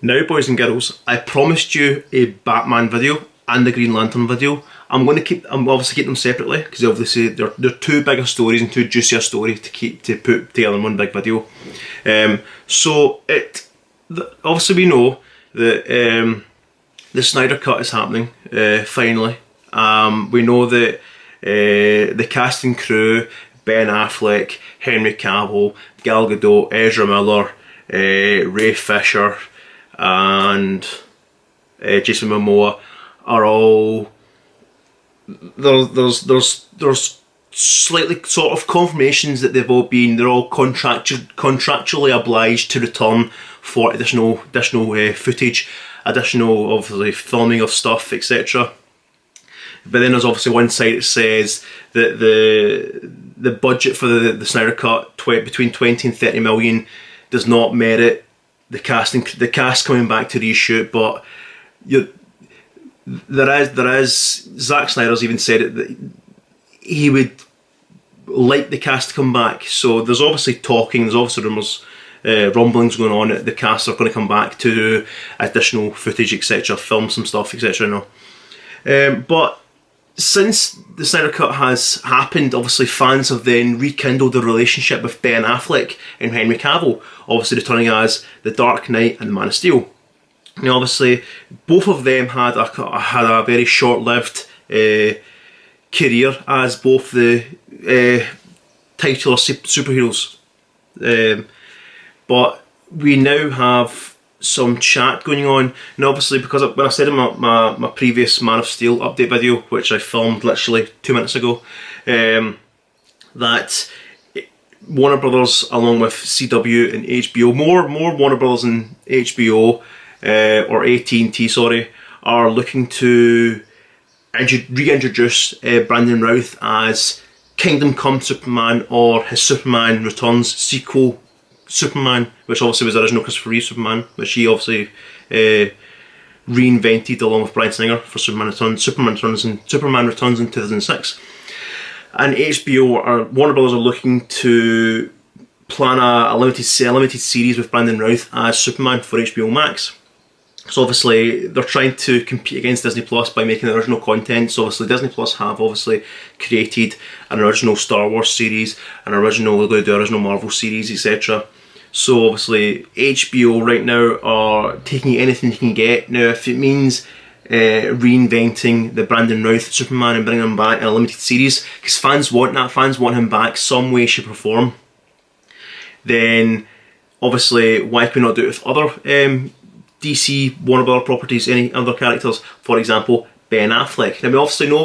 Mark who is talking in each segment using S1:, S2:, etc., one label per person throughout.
S1: Now, boys and girls, I promised you a Batman video and the Green Lantern video. I'm obviously keep them separately because obviously they're too big a stories and too juicy a story to put together in one big video. Obviously we know that the Snyder Cut is happening finally. We know that the cast and crew, Ben Affleck, Henry Cavill, Gal Gadot, Ezra Miller, Ray Fisher and Jason Momoa are all there's slightly sort of confirmations that they're all contractually obliged to return for additional footage, additional obviously filming of stuff, etc. But then there's obviously one side that says that the budget for the Snyder Cut between 20 and 30 million does not merit the cast coming back to reshoot. But there is Zack Snyder's even said it that he would like the cast to come back. So there's obviously there's obviously rumours, rumblings going on that the cast are going to come back to do additional footage, etc., film some stuff, etc. But since the Snyder Cut has happened, obviously fans have then rekindled the relationship with Ben Affleck and Henry Cavill, obviously returning as the Dark Knight and the Man of Steel. Now, obviously, both of them had a very short-lived career as both the titular superheroes. But we now have some chat going on, and obviously because when I said in my previous Man of Steel update video, which I filmed literally 2 minutes ago, that Warner Brothers along with CW and HBO, more Warner Brothers and HBO or AT&T, sorry, are looking to reintroduce Brandon Routh as Kingdom Come Superman or his Superman Returns sequel Superman, which obviously was the original Christopher Reeve Superman, which he obviously reinvented along with Bryan Singer for Superman Returns in 2006. And Warner Brothers are looking to plan a limited series with Brandon Routh as Superman for HBO MAX. So obviously they're trying to compete against Disney Plus by making original content. So obviously Disney Plus have obviously created an original Star Wars series, they're going to do original Marvel series, etc. So obviously HBO right now are taking anything you can get. Now if it means reinventing the Brandon Routh Superman and bringing him back in a limited series, because fans want that, fans want him back some way, shape or form, then obviously why can we not do it with other DC Warner Brothers properties, any other characters? For example, Ben Affleck. Now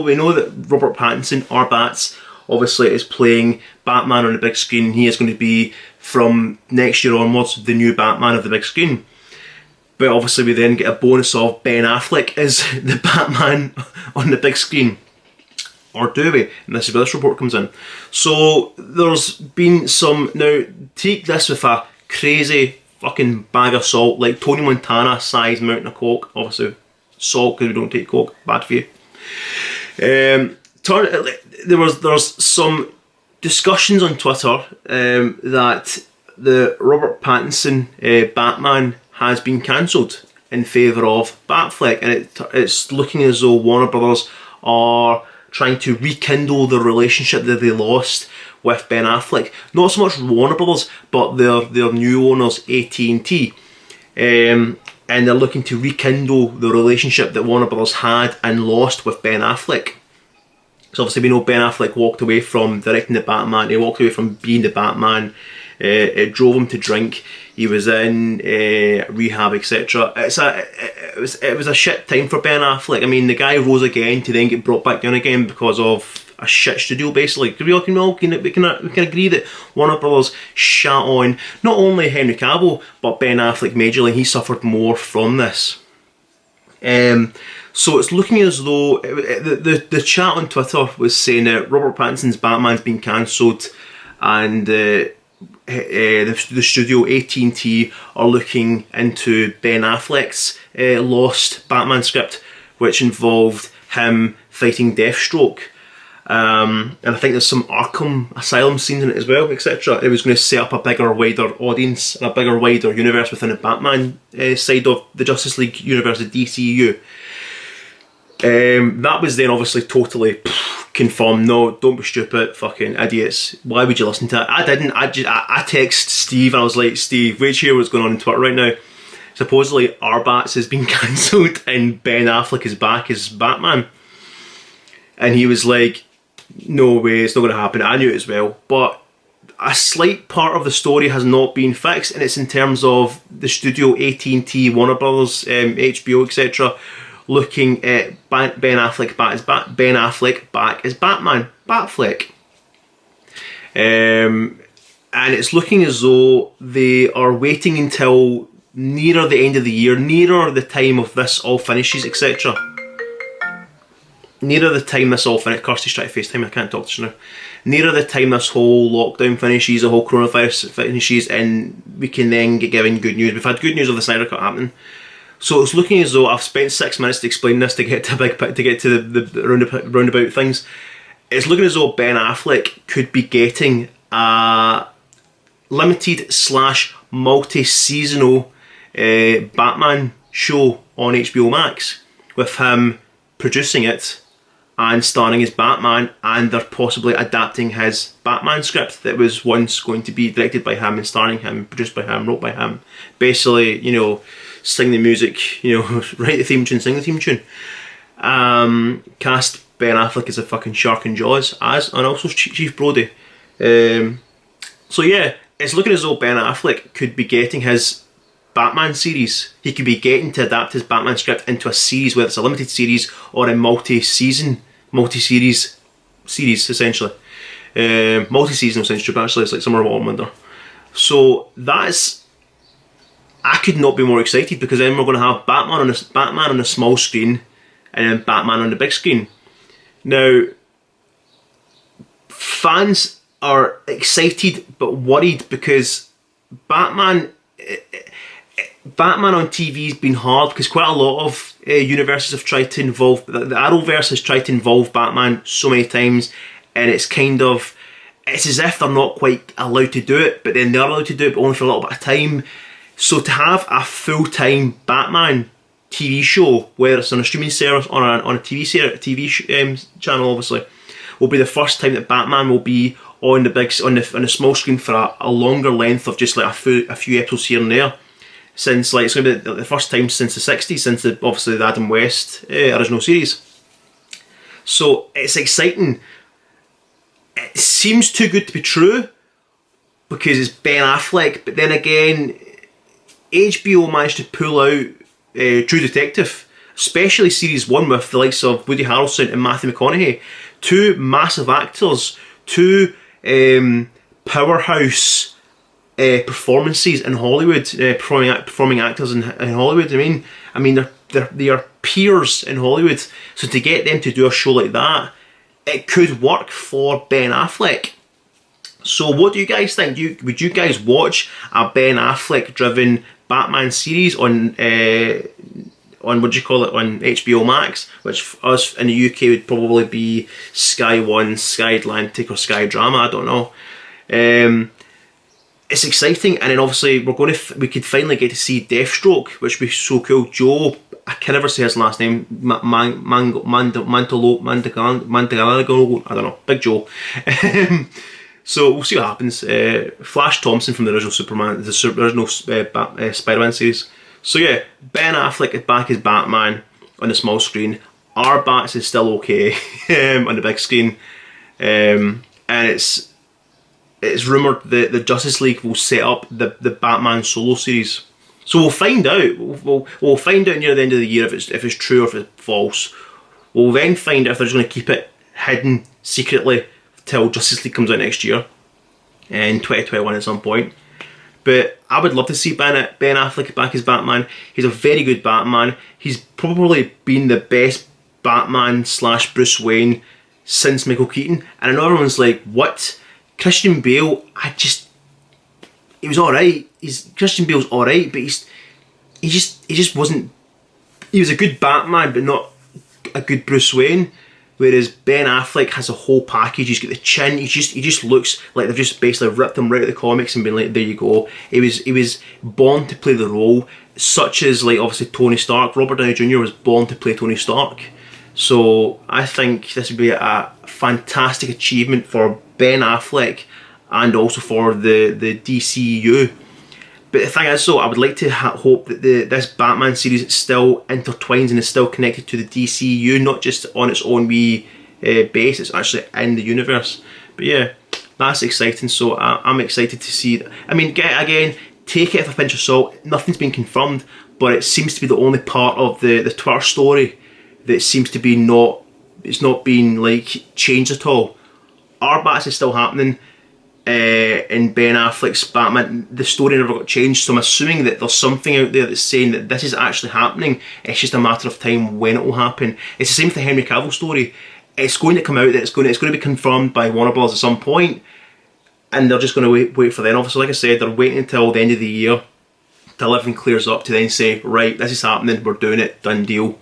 S1: we know that Robert Pattinson, or Bats, obviously is playing Batman on the big screen. He is going to be, from next year onwards, the new Batman of the big screen. But obviously we then get a bonus of Ben Affleck as the Batman on the big screen. Or do we? And this is where this report comes in. So there's been some, now take this with a crazy fucking bag of salt, like Tony Montana size mountain of coke. Obviously salt, because we don't take coke, bad for you. There's some discussions on Twitter that the Robert Pattinson Batman has been cancelled in favour of BatFleck, and it's looking as though Warner Brothers are trying to rekindle the relationship that they lost with Ben Affleck. Not so much Warner Brothers, but their new owners, AT&T. And they're looking to rekindle the relationship that Warner Brothers had and lost with Ben Affleck. So obviously we know Ben Affleck walked away from directing the Batman, he walked away from being the Batman, it drove him to drink, he was in rehab, etc. It was a shit time for Ben Affleck. I mean, the guy rose again to then get brought back down again because of a shit studio, basically. We can agree that Warner Brothers shat on not only Henry Cavill but Ben Affleck majorly. He suffered more from this. So it's looking as though the chat on Twitter was saying that Robert Pattinson's Batman's been cancelled, and the studio AT&T are looking into Ben Affleck's lost Batman script, which involved him fighting Deathstroke. And I think there's some Arkham Asylum scenes in it as well, etc. It was going to set up a bigger, wider audience and a bigger, wider universe within the Batman side of the Justice League universe, the DCEU. That was then obviously totally confirmed. No, don't be stupid, fucking idiots. Why would you listen to that? I didn't. I texted Steve and I was like, Steve, wait to hear what's going on Twitter right now. Supposedly Arbats has been cancelled and Ben Affleck is back as Batman. And he was like, no way, it's not going to happen. I knew it as well. But a slight part of the story has not been fixed, and it's in terms of the studio, AT&T, Warner Brothers, HBO, etc., looking at Ben Affleck back as Batman, BatFleck. And it's looking as though they are waiting until nearer the end of the year, nearer the time of this all finishes, etc. Nearer the time this all finishes, Kirsty's trying to FaceTime, I can't talk to her now. Nearer the time this whole lockdown finishes, the whole coronavirus finishes, and we can then get given good news. We've had good news of the Snyder Cut happening. So it's looking as though I've spent 6 minutes to explain this to get to the roundabout things. It's looking as though Ben Affleck could be getting a limited / multi-seasonal Batman show on HBO Max, with him producing it and starring as Batman, and they're possibly adapting his Batman script that was once going to be directed by him and starring him, produced by him, wrote by him. Basically, you know, sing the music, you know, write the theme tune, sing the theme tune. Cast Ben Affleck as a fucking shark in Jaws and also Chief Brody. So yeah, it's looking as though Ben Affleck could be getting his Batman series. He could be getting to adapt his Batman script into a series, whether it's a limited series or a multi-series series, essentially. Multi-season essentially, but actually it's like Summer of Autumn Winter. So that's, I could not be more excited, because then we're going to have Batman on the small screen and then Batman on the big screen. Now, fans are excited but worried, because Batman on TV has been hard, because quite a lot of universes have tried to involve, the Arrowverse has tried to involve Batman so many times, and it's as if they're not quite allowed to do it, but then they're allowed to do it, but only for a little bit of time. So to have a full-time Batman TV show, whether it's on a streaming service or on a TV channel, obviously, will be the first time that Batman will be on the small screen for a longer length of just like a few episodes here and there. Since like it's going to be the first time since the 60s, since obviously the Adam West original series. So it's exciting. It seems too good to be true, because it's Ben Affleck, but then again, HBO managed to pull out True Detective, especially series 1 with the likes of Woody Harrelson and Matthew McConaughey, two massive actors, two powerhouse performances in Hollywood, performing actors in Hollywood. I mean, they are peers in Hollywood. So to get them to do a show like that, it could work for Ben Affleck. So what do you guys think? Would you guys watch a Ben Affleck driven Batman series on what do you call it, on HBO Max, which for us in the UK would probably be Sky One, Sky Atlantic, or Sky Drama, I don't know. It's exciting, and then obviously we could finally get to see Deathstroke, which would be so cool. Joe, I can never say his last name, Mantegano, I don't know, Big Joe. So we'll see what happens. Flash Thompson from the original Superman, the original Spider-Man series. So yeah, Ben Affleck back as Batman on the small screen. Arbats is still okay on the big screen, and it's rumoured that the Justice League will set up the Batman solo series. So we'll find out. We'll find out near the end of the year if it's true or if it's false. We'll then find out if they're just going to keep it hidden secretly till Justice League comes out next year in 2021 at some point. But I would love to see Ben Affleck back as Batman. He's a very good Batman. He's probably been the best Batman / Bruce Wayne since Michael Keaton. And I know everyone's like, what? Christian Bale, he was alright. Christian Bale's alright, but he just wasn't. He was a good Batman, but not a good Bruce Wayne. Whereas Ben Affleck has a whole package. He's got the chin. He just looks like they've just basically ripped him right out of the comics and been like, there you go. He was born to play the role, such as like obviously Tony Stark. Robert Downey Jr. was born to play Tony Stark. So I think this would be a fantastic achievement for Ben Affleck and also for the DCEU. But the thing is, though, I would like to hope that this Batman series still intertwines and is still connected to the DCEU, not just on its own wee base, it's actually in the universe. But yeah, that's exciting, so I'm excited to see. I mean, again, take it with a pinch of salt, nothing's been confirmed, but it seems to be the only part of the Twitter story that seems to be it's not being like changed at all. Arbats is still happening. In Ben Affleck's Batman, the story never got changed, so I'm assuming that there's something out there that's saying that this is actually happening. It's just a matter of time when it will happen. It's the same with the Henry Cavill story. It's going to come out that it's going to be confirmed by Warner Bros. At some point, and they're just going to wait for then. Obviously, like I said, they're waiting until the end of the year till everything clears up to then say, right, this is happening, we're doing it, done deal.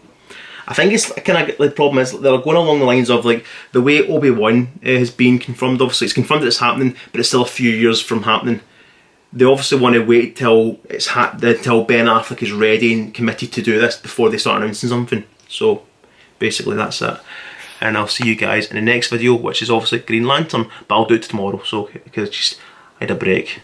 S1: I think it's kind of the problem is they're going along the lines of like the way Obi-Wan has been confirmed. Obviously, it's confirmed that it's happening, but it's still a few years from happening. They obviously want to wait till till Ben Affleck is ready and committed to do this before they start announcing something. So basically, that's it. And I'll see you guys in the next video, which is obviously Green Lantern, but I'll do it tomorrow. So because I had a break.